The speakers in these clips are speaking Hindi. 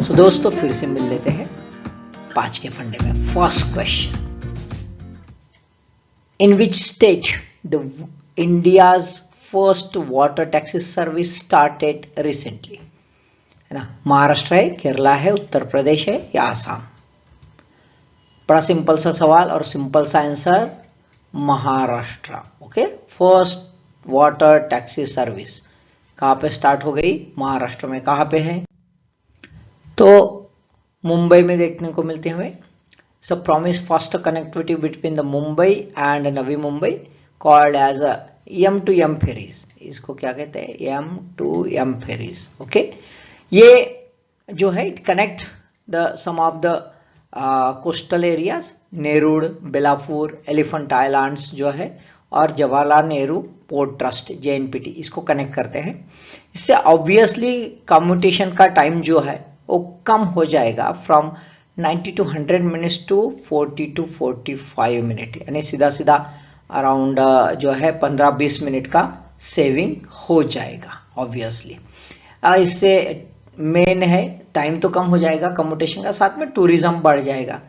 तो दोस्तों फिर से मिल लेते हैं 5 के फंडे में। First question, in which state the India's first water taxi service started recently? है ना, महाराष्ट्र है, केरला है, उत्तर प्रदेश है या आसाम? बड़ा सिंपल सा सवाल और सिंपल सा answer, Maharashtra. Okay, first water taxi service कहाँ पे स्टार्ट हो गई? महाराष्ट्र में। कहाँ पे है? तो मुंबई में देखने को मिलती है हमें। So promise faster connectivity between the Mumbai and Navi Mumbai called as M2M ferries. इसको क्या कहते हैं? M2M fairies. ओके, ये जो है it connect the some of the coastal areas, Nerul, Belapur, elephant islands जो है, और Jawaharlal Nehru port trust JNPT, इसको कनेक्ट करते हैं। इससे ऑब्वियसली कम्यूटेशन का टाइम जो है वो कम हो जाएगा, from 90 to 100 minutes to 40 to 45 minute, यानी सीधा सीधा अराउंड जो है 15-20 मिनट का सेविंग हो जाएगा ऑब्वियसली। इससे मेन है टाइम तो कम हो जाएगा कम्यूटेशन का, साथ में टूरिज्म बढ़ जाएगा।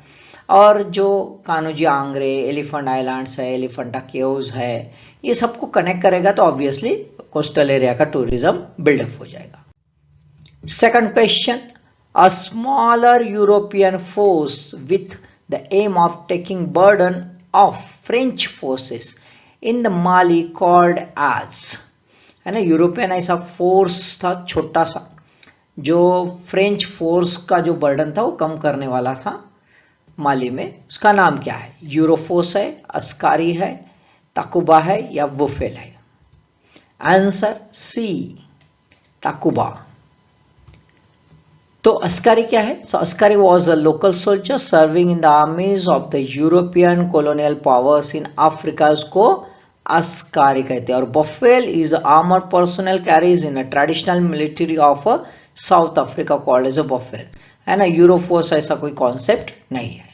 और जो कान्होजी आंग्रे, एलिफेंट आइलैंड्स है, एलिफेंटा केव्स है, ये सबको कनेक्ट करेगा तो ऑब्वियसली कोस्टल एरिया का टूरिज्म बिल्डअप हो जाएगा। Second question, a smaller European force with the aim of taking burden of French forces in the Mali called as, है ना, यूरोपियन ऐसा फोर्स था छोटा सा जो फ्रेंच फोर्स का जो बर्डन था वो कम करने वाला था माली में। उसका नाम क्या है? यूरोफोर्स है, अस्कारी है, ताकुबा है या वुफेल है? Answer C, Takuba. तो अस्कारी क्या है? So askari was a local soldier serving in the armies of the European colonial powers in Africa, उसको अस्कारी कहते हैं। और Buffel is armour personnel carriers in a traditional military of South Africa called as a Buffel, है ना। यूरोफोर्स ऐसा कोई कॉन्सेप्ट नहीं है।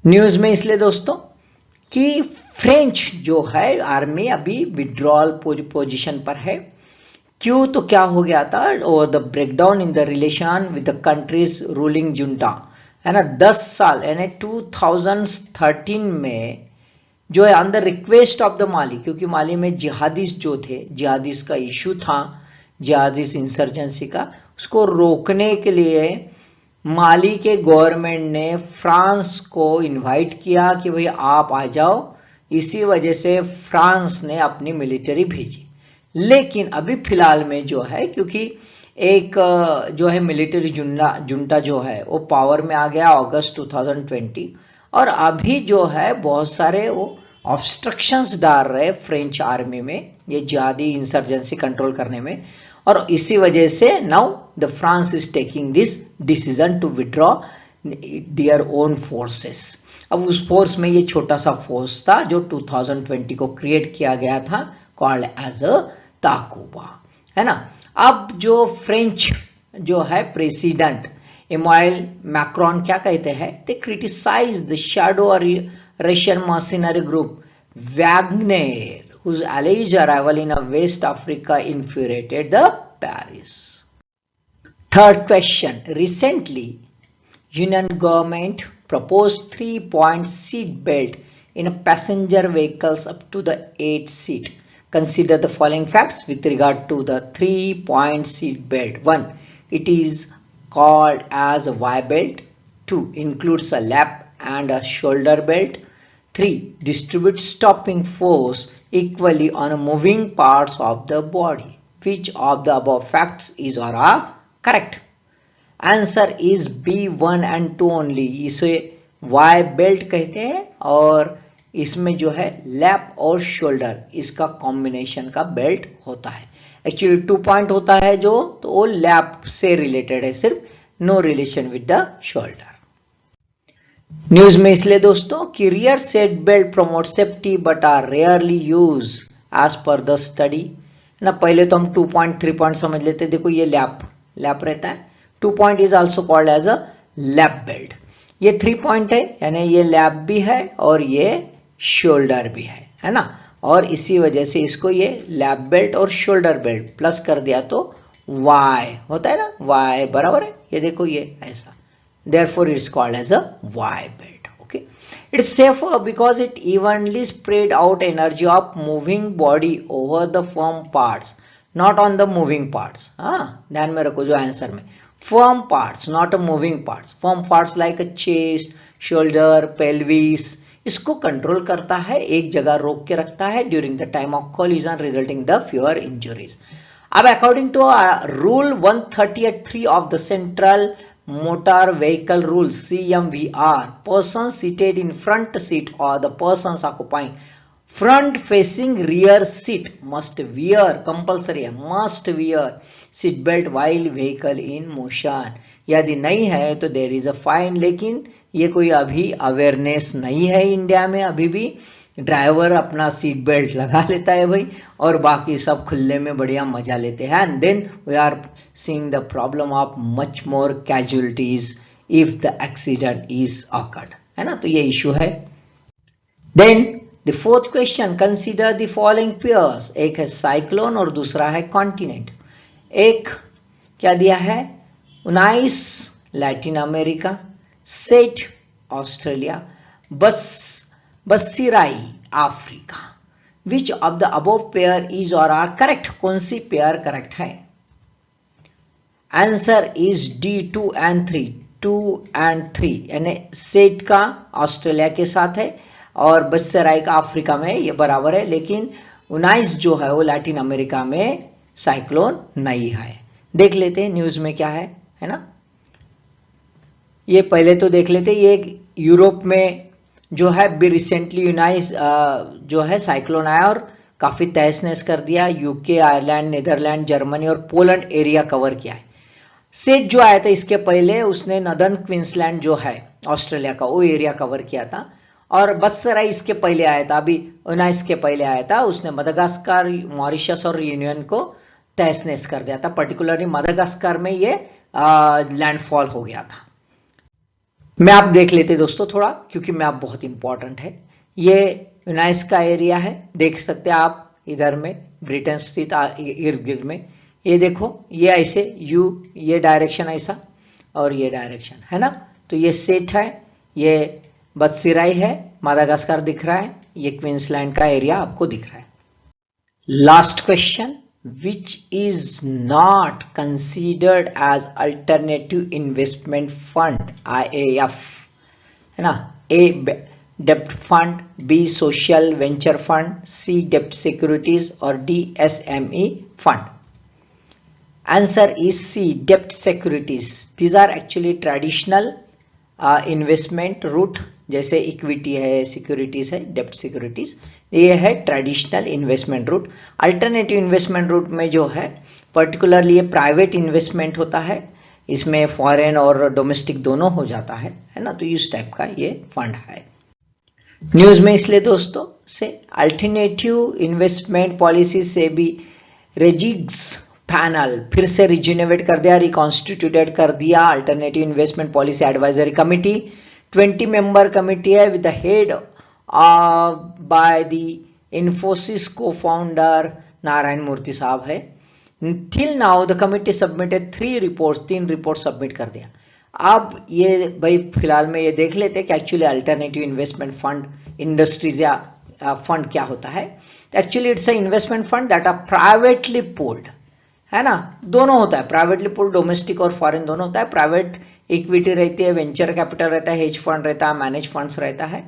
न्यूज में इसलिए दोस्तों कि फ्रेंच जो है आर्मी अभी विड्रॉल पोजीशन पर है। क्यों? तो क्या हो गया था? और the breakdown in the relation with the countries ruling junta, है ना। 10 साल यानी 2013 में जो है on the request of the Mali, क्योंकि माली में जिहादीस जो थे, जिहादीस का इशू था, जिहादीस इंसर्जेंसी का, उसको रोकने के लिए माली के गवर्नमेंट ने फ्रांस को इनवाइट किया कि भाई आप आ जाओ। इसी वजह से फ्रांस ने अपनी मिलिट्री भेजी। लेकिन अभी फिलहाल में जो है, क्योंकि एक जो है मिलिट्री जुंटा जो है वो पावर में आ गया अगस्त 2020, और अभी जो है बहुत सारे वो ऑब्स्ट्रक्शंस डाल रहे फ्रेंच आर्मी में ये जिहादी इंसर्जेंसी कंट्रोल करने में। और इसी वजह से now the France is taking this decision to withdraw their own forces. अब उस फोर्स में ये छोटा सा फोर्स था जो 2020 को क्रिएट किया गया था, कॉल्ड एज अ ताकुबा, है ना। अब जो फ्रेंच जो है प्रेसिडेंट इमानुएल मैक्रोन क्या कहते हैं? They criticise the shadow Russian mercenary group Wagner whose alleged arrival in West Africa infuriated the Paris. Third question, recently Union government proposed 3-point seat belt in passenger vehicles up to the 8 seat. Consider the following facts with regard to the 3-point seat belt. 1. It is called as a Y belt. 2. Includes a lap and a shoulder belt. 3. Distributes stopping force equally on moving parts of the body. Which of the above facts is or are correct? Answer is B1 and 2 only. इसे Y belt कहते हैं और इसमें जो है लैप और शोल्डर इसका कॉम्बिनेशन का बेल्ट होता है। एक्चुअली 2 पॉइंट होता है जो, तो वो लैप से रिलेटेड है, सिर्फ no relation with the shoulder. News में इसलिए दोस्तों कि rear seat belt promote safety but are rarely use as per the study, ना। पहले तो हम 2 पॉइंट 3 पॉइंट समझ लेते, देखो ये लैप रहता है। 2 point is also called as a lap belt. ये 3 पॉइंट है यानी ये लैप भी है और ये शोल्डर भी है ना। और इसी वजह से इसको ये लैप बेल्ट और शोल्डर बेल्ट प्लस कर दिया तो वाई होता है ना, वाई बराबर है, ये देखो ये ऐसा, therefore it's called as a Y belt. Okay, it's safer because it evenly spread out energy of moving body over the firm parts, not on the moving parts. हाँ, ध्यान में रखो जो आंसर में, firm parts not a moving parts, firm parts like a chest, shoulder, pelvis, इसको कंट्रोल करता है, एक जगह रोक के रखता है during the time of collision resulting the fewer injuries. अब according to rule 138(3) of the Central Motor Vehicle Rules CMVR, persons seated in front seat or the persons occupying front facing rear seat must wear, compulsory है, must wear seat belt while vehicle in motion. यदि नहीं है तो देयर इज अ फाइन, लेकिन ये कोई अभी अवेयरनेस नहीं है इंडिया में. अभी भी ड्राइवर अपना सीट बेल्ट लगा लेता है भाई, और बाकी सब खुले में बढ़िया मजा लेते हैं. And then we are seeing the problem of much more casualties if the accident is occurred, है ना, तो ये इशू है. Then the fourth question, consider the following pairs. एक है साइक्लोन और दूसरा है कॉन्टिनेंट. एक क्या दिया है, 19 लैटिन अमेरिका, सेट ऑस्ट्रेलिया, बस्सीराई Africa. Which of the above pair is or are correct. कौन सी पेयर करेक्ट है? Answer is D, 2 and 3. 2 and 3 यानी सेट का ऑस्ट्रेलिया के साथ है और बस्सीराई का अफ्रीका में, ये बराबर है. लेकिन 19 जो है वो लैटिन अमेरिका में साइक्लोन नहीं है. देख लेते हैं न्यूज में क्या है ना. ये पहले तो देख लेते, ये यूरोप में जो है भी रिसेंटली 19 जो है साइक्लोन आया और काफी तहस नहस कर दिया. यूके, आयरलैंड, नीदरलैंड, जर्मनी और पोलैंड एरिया कवर किया है. सेट जो आया था इसके पहले उसने नदर्न क्वींसलैंड जो है ऑस्ट्रेलिया का वो एरिया कवर किया था. और बस्सीराई इसके पहले आया था, अभी 19 के पहले आया था. उसने मदागास्कर, मॉरिशस और यूनियन को तहस नहस कर दिया था. पर्टिकुलरली मदागास्कर में ये लैंडफॉल हो गया था. मैप देख लेते दोस्तों थोड़ा, क्योंकि मैप बहुत इंपॉर्टेंट है. ये 19 का एरिया है, देख सकते हैं आप इधर में, ब्रिटेन स्थित इर्द गिर्द में. ये देखो ये ऐसे यू, ये डायरेक्शन ऐसा और ये डायरेक्शन है ना. तो ये सेट है, ये बस्सीराई है, मादागास्कर दिख रहा है, ये क्वींसलैंड का एरिया आपको दिख रहा है. Last question, which is not considered as alternative investment fund, IAF, है ना. A debt fund, B social venture fund, C debt securities और D SME fund. Answer is C, debt securities. These are actually traditional investment route, जैसे इक्विटी है, सिक्योरिटीज है, डेप्ट सिक्योरिटीज, ये है traditional investment route. Alternative investment route में जो है पर्टिकुलरली ये प्राइवेट इन्वेस्टमेंट होता है, इसमें फॉरेन और डोमेस्टिक दोनों हो जाता है ना. तो इस टाइप का ये फंड है. न्यूज में इसलिए दोस्तों से अल्टरनेटिव इन्वेस्टमेंट पॉलिसी से भी रेजिग्स पैनल फिर से रिज्यूनेवेट कर दिया, रिकॉन्स्टिट्यूटेड कर दिया. Alternative investment policy advisory committee 20 member committee है with the head by the Infosys co-founder Narayana Murthy साहब है. Till now the committee submitted 3 reports, 3 report submit कर दिया. अब ये भाई फिलहाल में ये देख लेते कि actually alternative investment fund industries या फंड क्या होता है. Actually it's a investment fund that are privately pooled, है ना. दोनों होता है, प्राइवेटली पूल्ड, डोमेस्टिक और फॉरेन दोनों होता है. प्राइवेट इक्विटी रहती है, वेंचर कैपिटल रहता है, हेज फंड रहता है, मैनेज फंड्स रहता है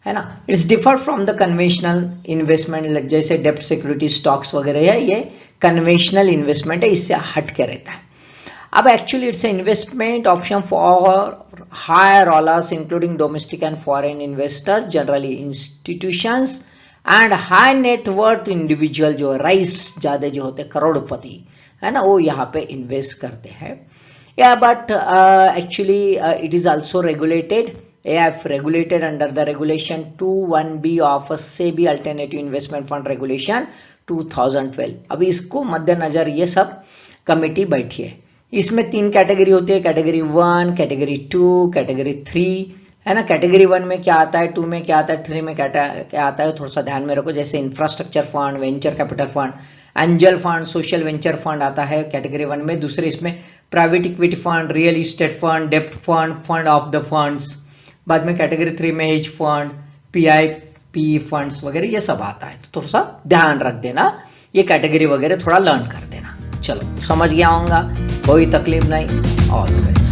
ना. It's differ from the conventional investment, जैसे डेप्ट सिक्योरिटी, स्टॉक्स वगैरह है, ये कन्वेंशनल इन्वेस्टमेंट है, इससे हट के रहता है. अब actually it's investment option for higher rollers including domestic and foreign investors, generally institutions and high net worth individual, जो राइस ज्यादा जो होते करोड़पति है ना, वो यहाँ पे इन्वेस्ट करते हैं. Yeah, but actually it is also regulated. AIF regulated under the regulation 21B of SEBI Alternative Investment Fund Regulation 2012. अभी इसको मद्देनजर ये सब कमेटी बैठी है. इसमें 3 कैटेगरी होती है, कैटेगरी 1, कैटेगरी 2, कैटेगरी 3, है ना. कैटेगरी 1 में क्या आता है, 2 में क्या आता है, 3 में क्या आता है, थोड़ा सा ध्यान में रखो. जैसे infrastructure fund, venture capital fund angel fund, social venture fund आता है कैटेगरी 1 में। दूसरे इसमें private equity fund, real estate fund, डेप्ट fund, fund of the funds. बाद में कैटेगरी 3 में हेज फंड, पीआईपी फंड्स वगैरह ये सब आता है। तो थोड़ा सा ध्यान रख देना, ये कैटेगरी वगैरह थोड़ा लर्न कर देना। चलो समझ गया होगा, कोई तकलीफ नहीं। All the best.